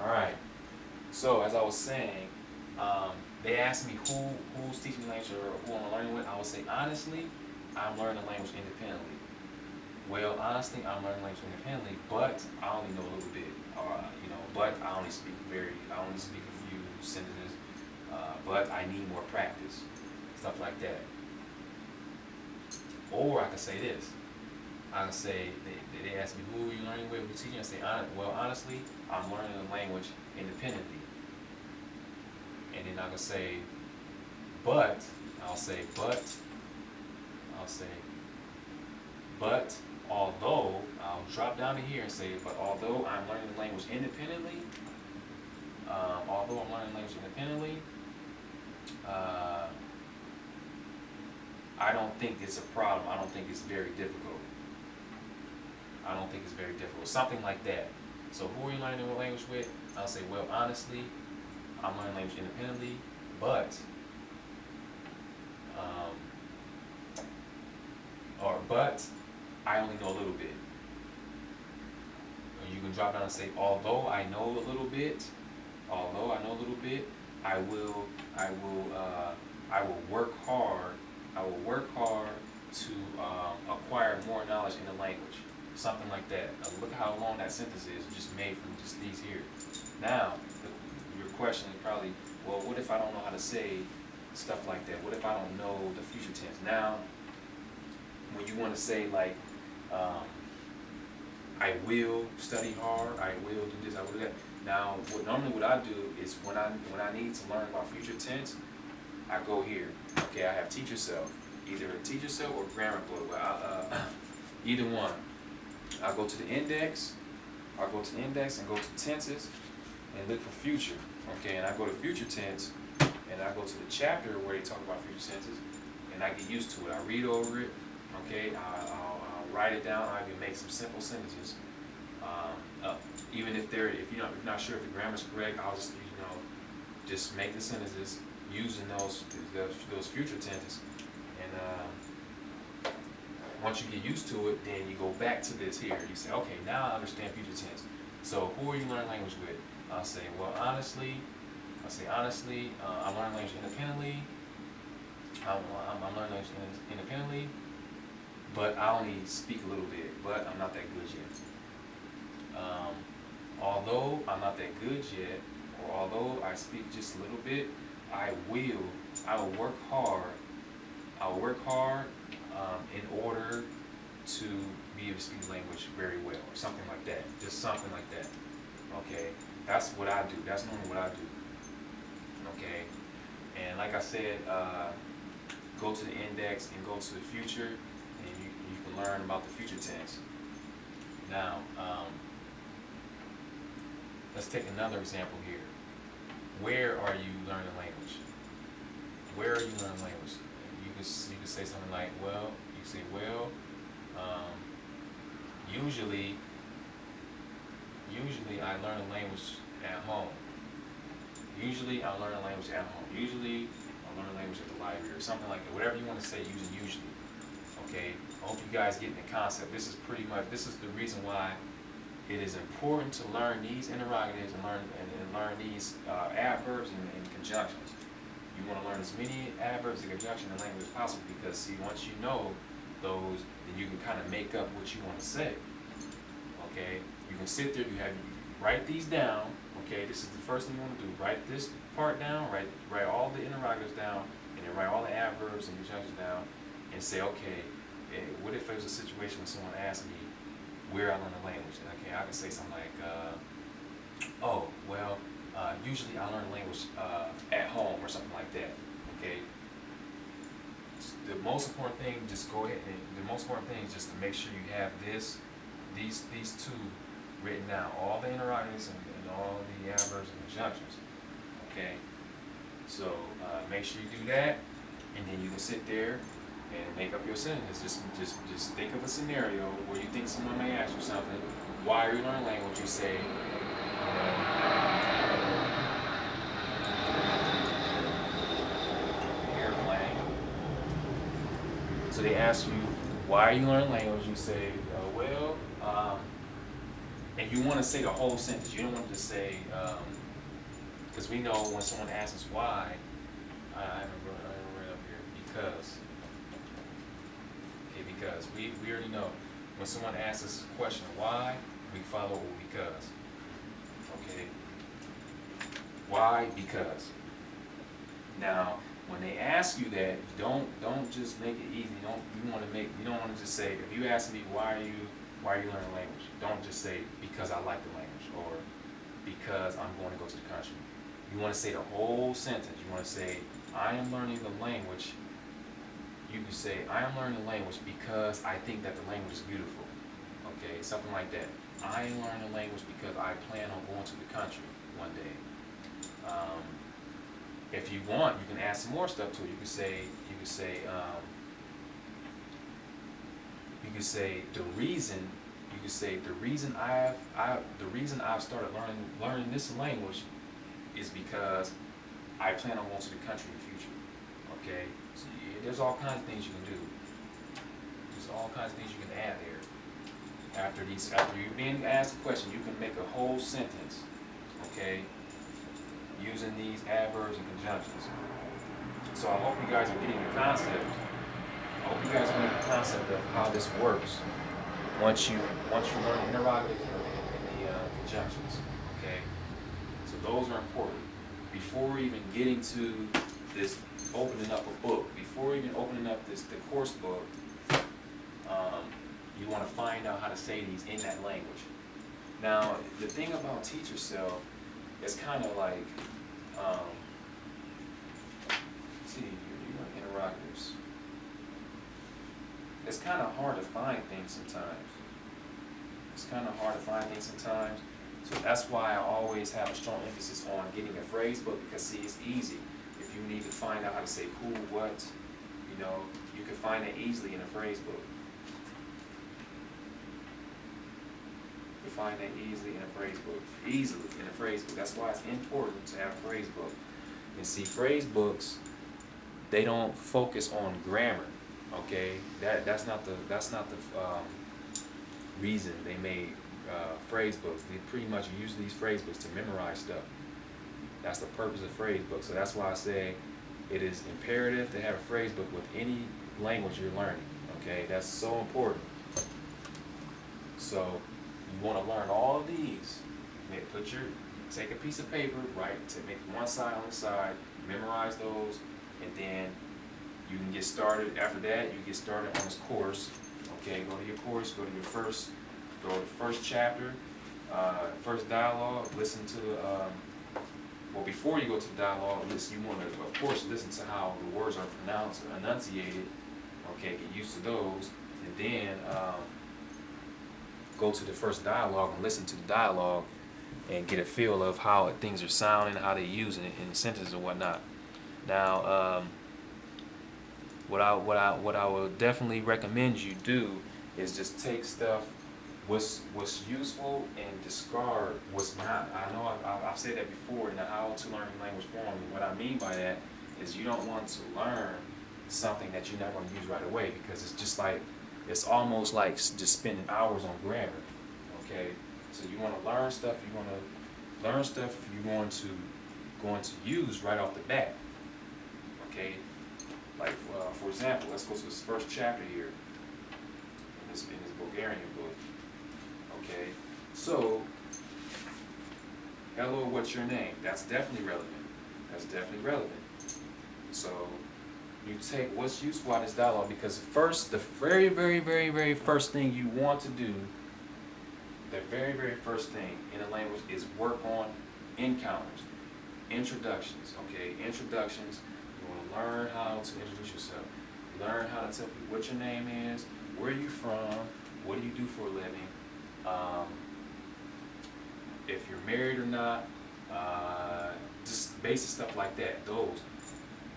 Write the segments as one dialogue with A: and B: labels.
A: All right. So as I was saying, they asked me who's teaching me language or who I'm learning with. I would say honestly, I'm learning the language independently. Well, honestly, I'm learning language independently, but I only know a little bit. But I only speak a few sentences. But I need more practice, stuff like that. Or I could say this. I could say they ask me who are you learning with, who's teaching. I say, well, honestly, I'm learning the language independently. And then I could say, but I'll say, but I'll say, but although I'll drop down to here and say, but although I'm learning the language independently, uh, I don't think it's a problem. I don't think it's very difficult. I don't think it's very difficult. Something like that. So who are you learning the language with? I'll say, well, honestly, I'm learning language independently, but, um, but I only know a little bit. Or you can drop down and say, although I know a little bit, I will, I will, I will work hard. I will work hard to acquire more knowledge in the language. Something like that. Look how long that sentence is, just made from just these here. Now, your question is probably, well, what if I don't know how to say stuff like that? What if I don't know the future tense? Now, when you want to say like, um, I will study hard, I will do this, I will do that. Now, what I do is when I need to learn about future tense, I go here. Okay, I have teach yourself, either a teach yourself or grammar book. Either one. I go to the index. And go to tenses and look for future. Okay, and I go to future tense and I go to the chapter where they talk about future tenses and I get used to it. I read over it. Okay, I'll write it down. I can make some simple sentences. Even if you're not sure if the grammar's correct, I'll just make the sentences using those future tenses. And once you get used to it, then you go back to this here. You say, okay, now I understand future tense. So who are you learning language with? I'll say, well, honestly, I'm learning language independently. I'm learning language independently, but I only speak a little bit, but I'm not that good yet. Although I'm not that good yet, or although I speak just a little bit, I will work hard. I will work hard in order to be able to speak the language very well, or something like that. Just something like that. Okay, that's what I do. That's normally what I do. Okay, and like I said, go to the index and go to the future, and you can learn about the future tense. Now, let's take another example here. Where are you learning language? Where are you learning language? You could say something like, well, you say, well, um, usually I learn a language at home. Usually I learn a language at home. Usually I learn a language at the library or something like that. Whatever you want to say using usually. Okay, I hope you guys get the concept. This is the reason why it is important to learn these interrogatives and learn these adverbs and conjunctions. You want to learn as many adverbs and conjunctions in language as possible because see, once you know those, then you can kind of make up what you want to say. Okay, you can sit there, write these down. Okay, this is the first thing you want to do. Write this part down, write all the interrogatives down, and then write all the adverbs and conjunctions down, and say, okay, what if there's a situation when someone asks me where I learn the language? Okay, I can say something like, oh, well, usually I learn the language at home or something like that. Okay. The most important thing, just go ahead and the most important thing is just to make sure you have these two written down, all the interrogatives and all the adverbs and conjunctions. Okay. So make sure you do that, and then you can sit there and make up your sentence. Just think of a scenario where you think someone may ask you something. Why are you learning language? You say, airplane. So they ask you, why are you learning language? You say, well, And you want to say the whole sentence. You don't want to just say, because we know when someone asks us why, I haven't read up here, because. Okay, because we already know when someone asks us a question, why, we follow with because. Okay. Why? Because. Now, when they ask you that, don't just make it easy. You don't want to just say, if you ask me why are you learning language, don't just say because I like the language or because I'm going to go to the country. You want to say the whole sentence. You want to say, I am learning the language. You can say, I am learning the language because I think that the language is beautiful. Okay, something like that. I am learning the language because I plan on going to the country one day. If you want, you can add some more stuff to it. You could say the reason I've started learning this language is because I plan on going to the country in the future. Okay, so there's all kinds of things you can do. There's all kinds of things you can add there. After you're being asked a question, you can make a whole sentence. Okay, using these adverbs and conjunctions. So I hope you guys are getting the concept. I hope you guys are getting the concept of how this works once you learn the interrogatives and the conjunctions. Okay, so those are important. Before even getting to this opening up a book, before even opening up the course book, you want to find out how to say these in that language. Now, the thing about Teach Yourself, it's kind of like, see, you're interrogatives. It's kind of hard to find things sometimes. So that's why I always have a strong emphasis on getting a phrase book, because see, it's easy. If you need to find out how to say who, what, you can find it easily in a phrase book. Find that easily in a phrase book. That's why it's important to have a phrase book. And see, phrase books, they don't focus on grammar. Okay, that's not the reason they made phrase books. They pretty much use these phrase books to memorize stuff. That's the purpose of phrase books. So that's why I say it is imperative to have a phrase book with any language you're learning. Okay, that's so important. So you want to learn all of these. Take a piece of paper, make one side on the side, memorize those, and then you can get started. After that, you get started on this course. Okay, go to your course, go to the first chapter, first dialogue, listen to before you go to the dialogue, you want to, of course, listen to how the words are pronounced or enunciated. Okay, get used to those, and then go to the first dialogue and listen to the dialogue and get a feel of how things are sounding, how they're using it in sentences and whatnot. Now, what I would definitely recommend you do is just take stuff, what's useful, and discard what's not. I know I've said that before in the How to Learn Language forum. What I mean by that is you don't want to learn something that you're not going to use right away, because it's almost like just spending hours on grammar. Okay, so you want to learn stuff. You want to learn stuff you're going to use right off the bat. Okay, like for example, let's go to this first chapter here in this Bulgarian book. Okay, so hello, what's your name? That's definitely relevant. So you take what's useful out of this dialogue, because the very, very, very, very first thing you want to do, the very, very first thing in a language is work on encounters, introductions. Okay, introductions. You want to learn how to introduce yourself. Learn how to tell people what your name is, where you from, what do you do for a living, if you're married or not, just basic stuff like that. Those.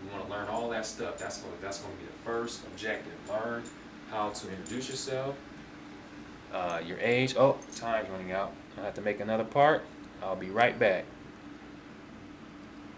A: You want to learn all that stuff. That's going to be the first objective. Learn how to introduce yourself, your age. Oh, time's running out. I have to make another part. I'll be right back.